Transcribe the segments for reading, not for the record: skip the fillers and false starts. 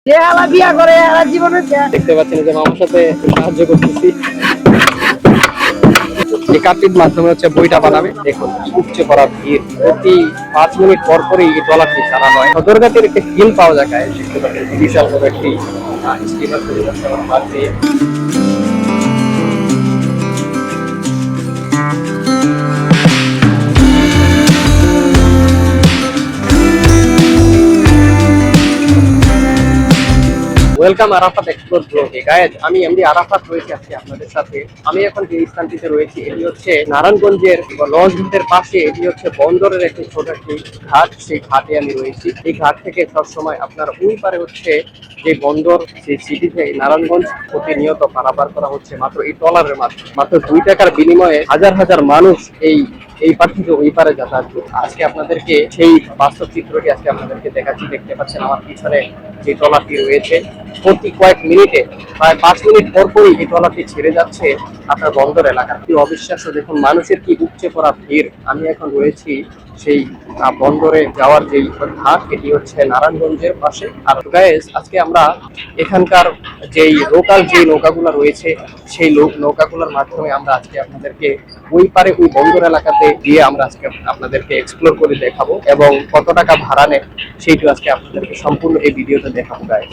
যে আলা বিয়া করে আর জীবনে দেখতে পাচ্ছেন যে মামার সাথে সাহায্য করতেছি। এই কার্ডটির মাধ্যমে হচ্ছে বইটা বানাবে। দেখুন উপচে পড়া ভিড়, প্রতি 5 মিনিট পর পরই এই ট্রলারটি ছাড়া হয়। সদরঘাটের একটি ফিল পাওয়া যায় গায়ে। দেখতে পাচ্ছেন বিশাল বড় একটি স্টিমার তৈরি করছে আমার পাশে। ওয়েলকাম আরাফাত এক্সপ্লোর ব্লগে। গাইজ, আমি এমডি আরাফাত রয়েছি আজকে আপনাদের সাথে। আমি এখন যে স্থানটিতে রয়েছি এটি হচ্ছে নারায়ণগঞ্জের লঞ্চ ঘাটের পাশে। এটি হচ্ছে বন্দরের একটি ছোট একটি ঘাট, সেই ঘাটে আমি রয়েছি। এই ঘাট থেকে সবসময় আপনার ওই পারে হচ্ছে যে বন্দর, সেই সিটিতে নারায়ণগঞ্জ প্রতিনিয়ত পারাপার করা হচ্ছে মাত্র এই ট্রলারের মাধ্যমে। মাত্র 2 টাকার বিনিময়ে হাজার হাজার মানুষ এই পার থেকে ওই পারে যাতায়াত করে। আজকে আপনাদেরকে সেই বাস্তব চিত্রটি আজকে আপনাদেরকে দেখাচ্ছি। দেখতে পাচ্ছেন আমার পিছনে যে ট্রলারটি রয়েছে, প্রতি কয়েক মিনিটে প্রায় 5 মিনিট পর পরই এই ট্রলারটি ছেড়ে যাচ্ছে আপনার বন্দর এলাকা। কি অবিশ্বাস্য! দেখুন মানুষের কি উপচে পড়া ভিড়। আমি এখন রয়েছি সেই বন্দরে যাওয়ার যেই ঘাট, এটি হচ্ছে নারায়ণগঞ্জের পাশে। আর গাইস, আজকে আমরা এখানকার যেই লোকাল যে নৌকাগুলো রয়েছে সেই নৌকাগুলোর মাধ্যমে আমরা আজকে আপনাদেরকে ওই পারে ওই বন্দর এলাকাতে গিয়ে আমরা আজকে আপনাদেরকে এক্সপ্লোর করে দেখাবো, এবং কত টাকা ভাড়া নেয় সেইটা আজকে আপনাদেরকে সম্পূর্ণ এই ভিডিওতে দেখাবো গাইস।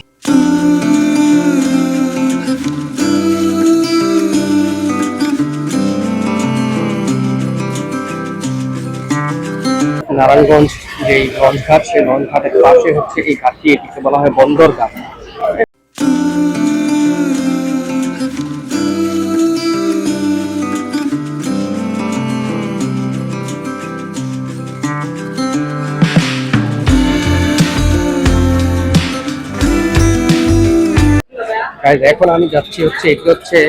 নারায়ণগঞ্জ যেই লঞ্চ ঘাট, সেই লঞ্চ ঘাটের পাশে হচ্ছে এই ঘাটটি। এটিকে বলা হয় বন্দর ঘাট। গাইজ, এখন আমি যাচ্ছি হচ্ছে, এটি হচ্ছে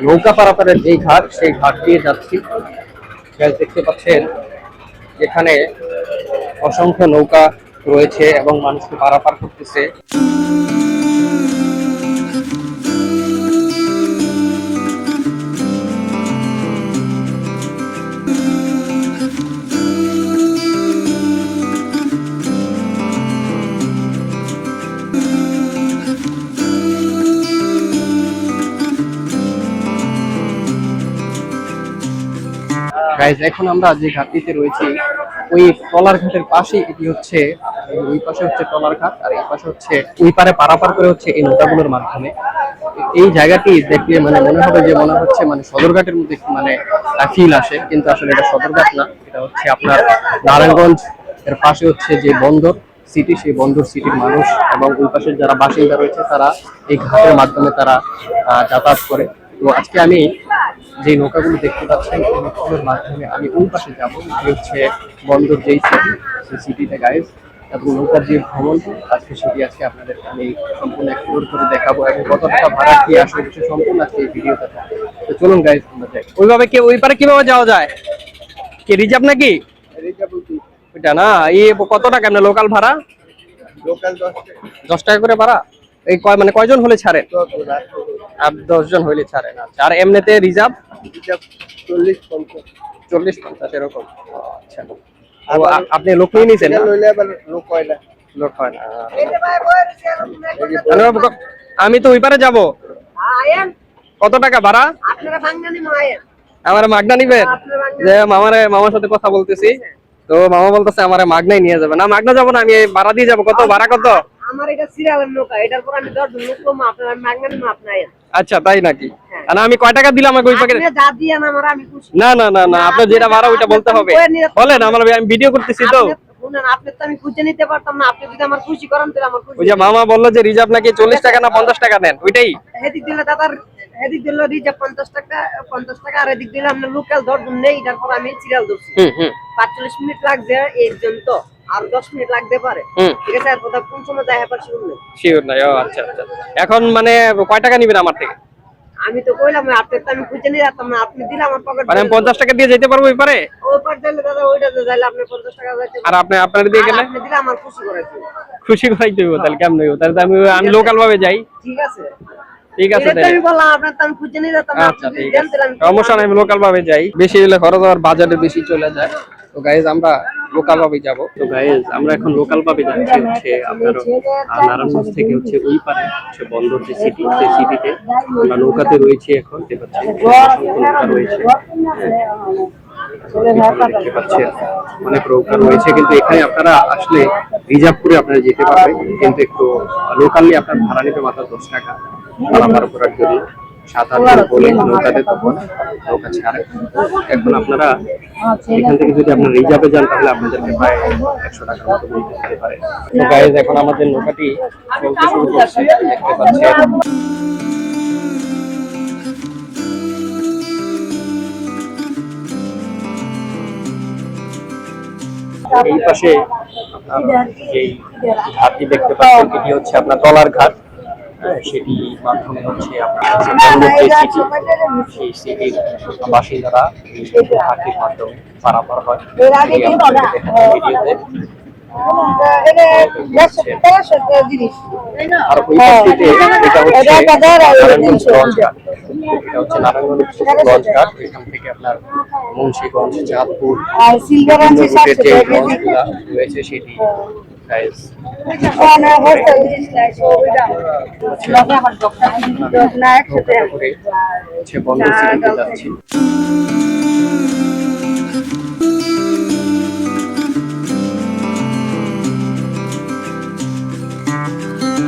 নৌকা পারাপারের যেই ঘাট, সেই ঘাট দিয়ে যাচ্ছি। গাইজ, দেখতে পাচ্ছেন এখানে অসংখ্য নৌকা রয়েছে এবং মানুষকে পারাপার করতেছে। গাইজ, এখন আমরা যে ঘাটটিতে রয়েছি ওই ট্রলার ঘাটের পাশে। এটি হচ্ছে ওই পাশে হচ্ছে ট্রলার ঘাট, আর এই পাশে হচ্ছে ওই পারে পারাপার করে হচ্ছে এই নৌকাগুলোর মাধ্যমে। এই জায়গাটি দেখলে মানে মনে হবে যে মনে হচ্ছে মানে সদরঘাটের মধ্যে মানে ফিল আসে, কিন্তু আসলে এটা সদরঘাট না। এটা হচ্ছে আপনার নারায়ণগঞ্জ এর পাশে হচ্ছে যে বন্দর সিটি, সেই বন্দর সিটির মানুষ এবং ওই পাশের যারা বাসিন্দা রয়েছে তারা এই ঘাটের মাধ্যমে তারা যাতায়াত করে। তো আজকে আমি যে নৌকাগুলো দেখতে পাচ্ছেন এই নৌকাগুলোর মাধ্যমে আমি ওই পাশে যাবো। হচ্ছে বন্দর যেই সিটি, সেই সিটিতে গাইজ, এবং নৌকার যে ভ্রমণটি আজকে সেটি আজকে আপনাদেরকে আমি সম্পূর্ণ এক্সপ্লোর করে দেখাবো, এবং কত টাকা ভাড়া কি আসবে সে সম্পূর্ণ আজকে এই ভিডিওতে থাকবে। তো চলুন গাইজ, আমরা যাই। ওইভাবে কি ওই পারে কিভাবে যাওয়া যায়? কি রিজার্ভ নাকি? ওইটা না, এই কত টাকা আপনার লোকাল ভাড়া? লোকাল 10 টাকা করে ভাড়া। এই মানে কয়জন হলে ছাড়েন? 10 জন হইলে ছাড়েন। আচ্ছা, আর এমনিতে রিজার্ভ 40-50 এরকম। আচ্ছা, আপনি লোক নিয়ে নিয়েছেন? লোক হয় না। লোক হয় না। আমি তো ওই পারে যাবো। কত টাকা ভাড়া? আমার মাগনা নিবেন? যে মামার সাথে কথা বলতেছি, তো মামা বলতেছে আমার মাগনাই নিয়ে যাবে। না, মাগনা যাবো না, আমি ভাড়া দিয়ে যাবো। কত ভাড়া? কত? আমার এটা সিরিয়ালের নৌকা, এটার পর আমি 10 জন লোক কম, আপনারা মাগনা নিব আপনারা। আচ্ছা, তাই নাকি? না, আমি কয় টাকা দিলাম ওই প্যাকেটে? আপনি যা দিয়েন আমার আমি খুশি। না না না না, আপনার যেটা ভাড়া ওইটা বলতে হবে। বলেন, আমি ভিডিও করতেছি তো। শুনেন, আপনি তো আমি খুঁজে নিতে পারতাম না। আপনি যদি আমার খুশি করেন তাহলে আমার খুশি। ওই যে মামা বললো যে রিজার্ভ নাকি 40 টাকা না 50 টাকা নেন, ওইটাই। এদিক দিলে দাদার, এদিক দিলে রিজার্ভ 50 টাকা, আর এদিক দিলে আমরা লোকাল 10 জন নেই। এটার পর আমি সিরিয়াল ধরছি। 45 মিনিট লাগছে একজন, তো আর 10 মিনিট লাগতে পারে। ঠিক আছে, আর কথা কোন সময় যায় হ্যাঁ শিওর নেই। শিওর নাই। ও আচ্ছা আচ্ছা। এখন মানে কয় টাকা নিবেন আমার থেকে? আমি তো কইলাম আপনি তো আমি খুঁজে নিয়ে যেতাম না। আপনি দিলে আমার পকেট, মানে আমি 50 টাকা দিয়ে যেতে পারবো ওই পারে? ওই পার দিলে দাদা ওইটা যাইলে আপনি 50 টাকা যাইতে। আর আপনার দিয়ে গেলে আপনি দিলে আমার খুশি করাইতে। খুশি করাইতে হইব? তাহলে কেমন হইব? তাহলে আমি লোকাল ভাবে যাই। ঠিক আছে, ঠিক আছে এটা তো তাহলে। আমি বললাম আপনার তো আমি খুঁজে নিয়ে যেতাম না, আচ্ছা আপনি ঠিক জানতেন আছে, আমি সমস্যা নাই, আমি লোকাল ভাবে যাই, বেশি হলে খরচ আর বাজারে বেশি চলে যায়। তো গাইজ আমরা লোকাল ভাবে যাব। তো গাইজ আমরা এখন লোকাল ভাবে যাচ্ছি হচ্ছে আপনার নারায়ণগঞ্জ থেকে হচ্ছে ওই পারে হচ্ছে বন্দর যে সিটি, সেই সিটিতে আমরা নৌকাতে রয়েছি এখন, দেখতে পাচ্ছেন অসংখ্য নৌকা রয়েছে। এখানে দেখতে পাচ্ছেন অনেক নৌকা রয়েছে, কিন্তু এখানে আপনারা আসলে রিজার্ভ করে আপনারা যেতে পারবেন, কিন্তু একটু লোকালি আপনার ভাড়া নেবে মাত্র 10 টাকা পারাপার করার জন্য। 7-8 জন বলে নৌকাতে তখন নৌকা ছাড়ে। এখন আপনারা এখান থেকে যদি আপনার রিজার্ভে যান তাহলে আপনাদেরকে প্রায় 100 টাকার মতো বিল করতে পারে। তো গাইজ এখন আমাদের নৌকাটি চলতে শুরু করছে, দেখতে পাচ্ছেন। এই পাশে আপনার যেই ঘাটটি দেখতে পাচ্ছেন এটি হচ্ছে আপনার টলার ঘাট। হ্যাঁ, সেটি মাধ্যমে হচ্ছে আপনার যে বন্দর যে সিটি, সেই সিটির বাসিন্দারা এই ঘাটটির মাধ্যমে পারাপার হয়। এটি আপনাদেরকে দেখাচ্ছি ভিডিওতে। আর ওই পাশটিতে এটা হচ্ছে নারায়ণগঞ্জ লঞ্চ ঘাট। এটা হচ্ছে নারায়ণগঞ্জ লঞ্চ ঘাট। এখান থেকে আপনার মুন্সিগঞ্জ, চাঁদপুর বিভিন্ন রুটের যে লঞ্চগুলা রয়েছে সেটি গাইজ নৌকা করে হচ্ছে বন্দর সিটিতে যাচ্ছি।